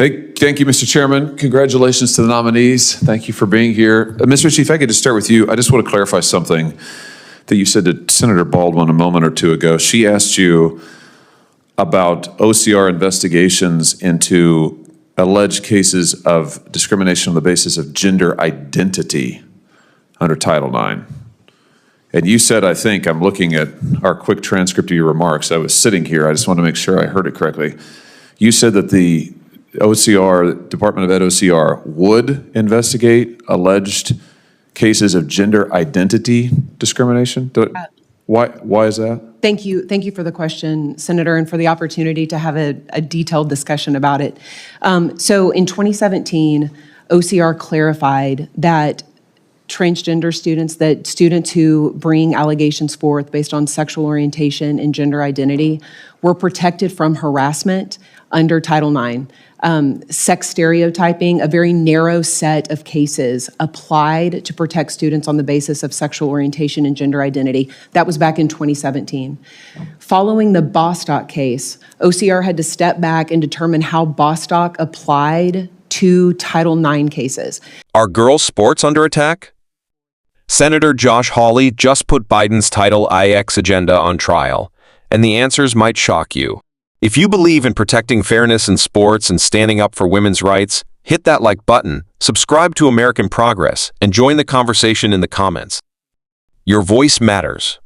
Thank you, Mr. Chairman. Congratulations to the nominees. Thank you for being here. Mr. Chief, if I could just start with you. I just want to clarify something that you said to Senator Baldwin a moment or two ago. She asked you about OCR investigations into alleged cases of discrimination on the basis of gender identity under Title IX. And you said, I think, I'm looking at our quick transcript of your remarks. I was sitting here. I just want to make sure I heard it correctly. You said that the OCR, Department of Ed OCR, would investigate alleged cases of gender identity discrimination. Why is that? Thank you for the question, Senator, and for the opportunity to have a detailed discussion about it. So in 2017, OCR clarified that transgender students, that students who bring allegations forth based on sexual orientation and gender identity were protected from harassment under Title IX. Sex stereotyping, a very narrow set of cases applied to protect students on the basis of sexual orientation and gender identity. That was back in 2017. Following the Bostock case, OCR had to step back and determine how Bostock applied to Title IX cases. Are girls' sports under attack? Senator Josh Hawley just put Biden's Title IX agenda on trial, and the answers might shock you. If you believe in protecting fairness in sports and standing up for women's rights, hit that like button, subscribe to American Progress, and join the conversation in the comments. Your voice matters.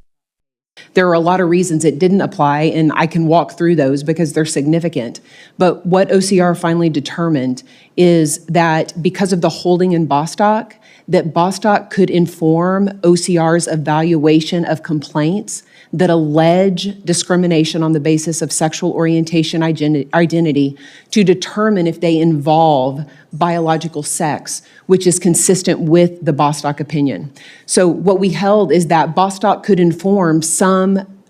There are a lot of reasons it didn't apply, and I can walk through those because they're significant. But what OCR finally determined is that because of the holding in Bostock, that Bostock could inform OCR's evaluation of complaints that allege discrimination on the basis of sexual orientation identity to determine if they involve biological sex, which is consistent with the Bostock opinion. So what we held is that Bostock could inform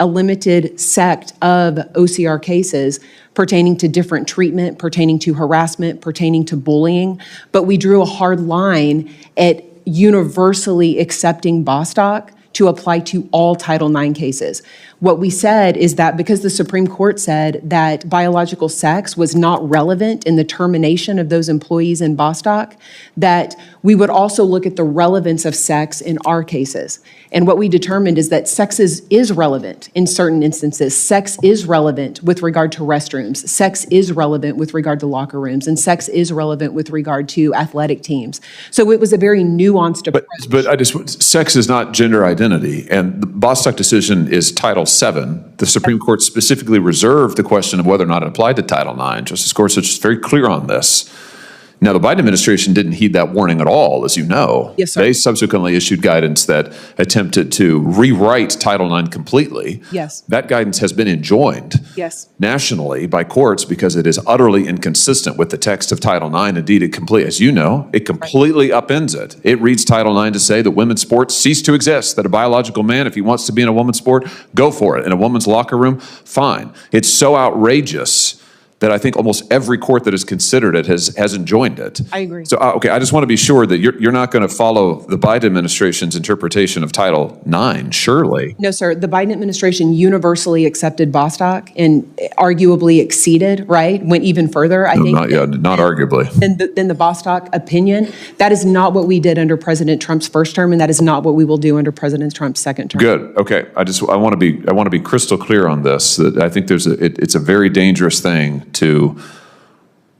a limited sect of OCR cases pertaining to different treatment, pertaining to harassment, pertaining to bullying, but we drew a hard line at universally accepting Bostock to apply to all Title IX cases. What we said is that because the Supreme Court said that biological sex was not relevant in the termination of those employees in Bostock, that we would also look at the relevance of sex in our cases. And what we determined is that sex is relevant in certain instances. Sex is relevant with regard to restrooms. Sex is relevant with regard to locker rooms. And sex is relevant with regard to athletic teams. So it was a very nuanced approach. But sex is not gender identity. And the Bostock decision is Title VII. The Supreme Court specifically reserved the question of whether or not it applied to Title IX. Justice Gorsuch is very clear on this. Now, the Biden administration didn't heed that warning at all, as you know. Yes, sir. They subsequently issued guidance that attempted to rewrite Title IX completely. Yes. That guidance has been enjoined nationally by courts because it is utterly inconsistent with the text of Title IX. Indeed, it completely upends it. It reads Title IX to say that women's sports cease to exist, that a biological man, if he wants to be in a woman's sport, go for it. In a woman's locker room, fine. It's so outrageous that I think almost every court that has considered it has enjoined it. I agree. So, okay, I just want to be sure that you're not going to follow the Biden administration's interpretation of Title IX, surely. No, sir. The Biden administration universally accepted Bostock and arguably exceeded, right? Went even further, I think. Not arguably. Than the Bostock opinion. That is not what we did under President Trump's first term, and that is not what we will do under President Trump's second term. Good. Okay. I want to be crystal clear on this. That I think it's a very dangerous thing to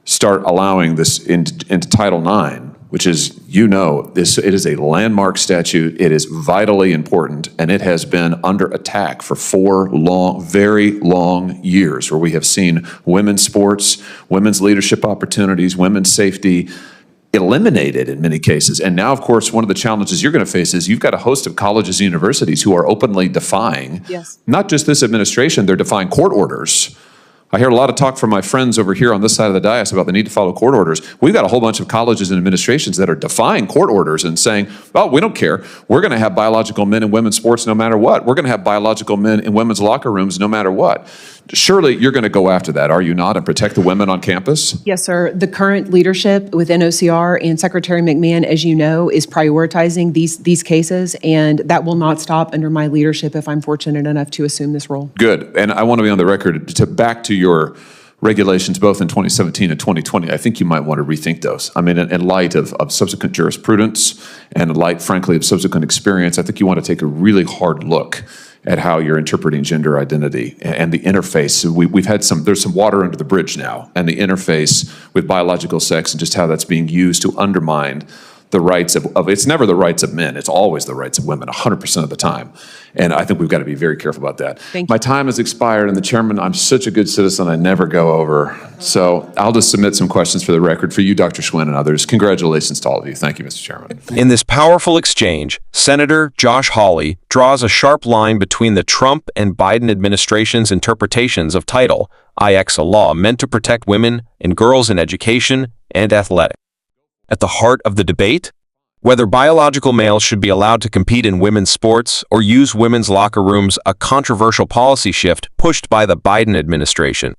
start allowing this into Title IX, which is, it is a landmark statute. It is vitally important, and it has been under attack for very long years, where we have seen women's sports, women's leadership opportunities, women's safety eliminated in many cases. And now, of course, one of the challenges you're going to face is you've got a host of colleges and universities who are openly defying, not just this administration, they're defying court orders. I hear a lot of talk from my friends over here on this side of the dais about the need to follow court orders. We've got a whole bunch of colleges and administrations that are defying court orders and saying, well, we don't care. We're going to have biological men in women's sports no matter what. We're going to have biological men in women's locker rooms no matter what. Surely you're going to go after that, are you not, and protect the women on campus? Yes, sir. The current leadership within OCR and Secretary McMahon, as you know, is prioritizing these cases, and that will not stop under my leadership if I'm fortunate enough to assume this role. Good. And I want to be on the record to back to your regulations both in 2017 and 2020, I think you might want to rethink those. I mean, in light of subsequent jurisprudence and in light, frankly, of subsequent experience, I think you want to take a really hard look at how you're interpreting gender identity and the interface. We've had there's some water under the bridge now, and the interface with biological sex and just how that's being used to undermine the rights of it's never the rights of men, it's always the rights of women, 100% of the time. And I think we've got to be very careful about that. Thank you. My time has expired, and the chairman, I'm such a good citizen, I never go over. So I'll just submit some questions for the record for you, Dr. Schwinn, and others. Congratulations to all of you. Thank you, Mr. Chairman. In this powerful exchange, Senator Josh Hawley draws a sharp line between the Trump and Biden administration's interpretations of Title IX, a law meant to protect women and girls in education and athletics. At the heart of the debate, whether biological males should be allowed to compete in women's sports or use women's locker rooms, a controversial policy shift pushed by the Biden administration.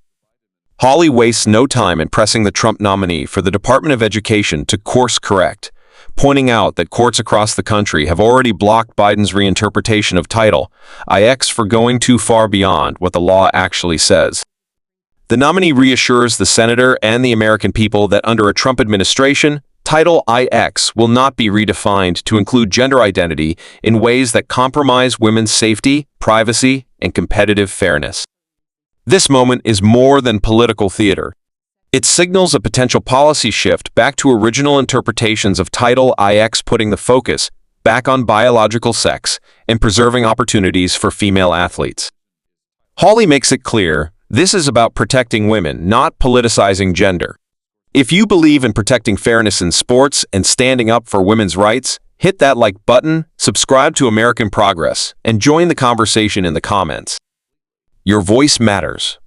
Hawley wastes no time in pressing the Trump nominee for the Department of Education to course correct, pointing out that courts across the country have already blocked Biden's reinterpretation of Title IX for going too far beyond what the law actually says. The nominee reassures the senator and the American people that under a Trump administration, Title IX will not be redefined to include gender identity in ways that compromise women's safety, privacy, and competitive fairness. This moment is more than political theater. It signals a potential policy shift back to original interpretations of Title IX, putting the focus back on biological sex and preserving opportunities for female athletes. Hawley makes it clear this is about protecting women, not politicizing gender. If you believe in protecting fairness in sports and standing up for women's rights, hit that like button, subscribe to American Progress, and join the conversation in the comments. Your voice matters.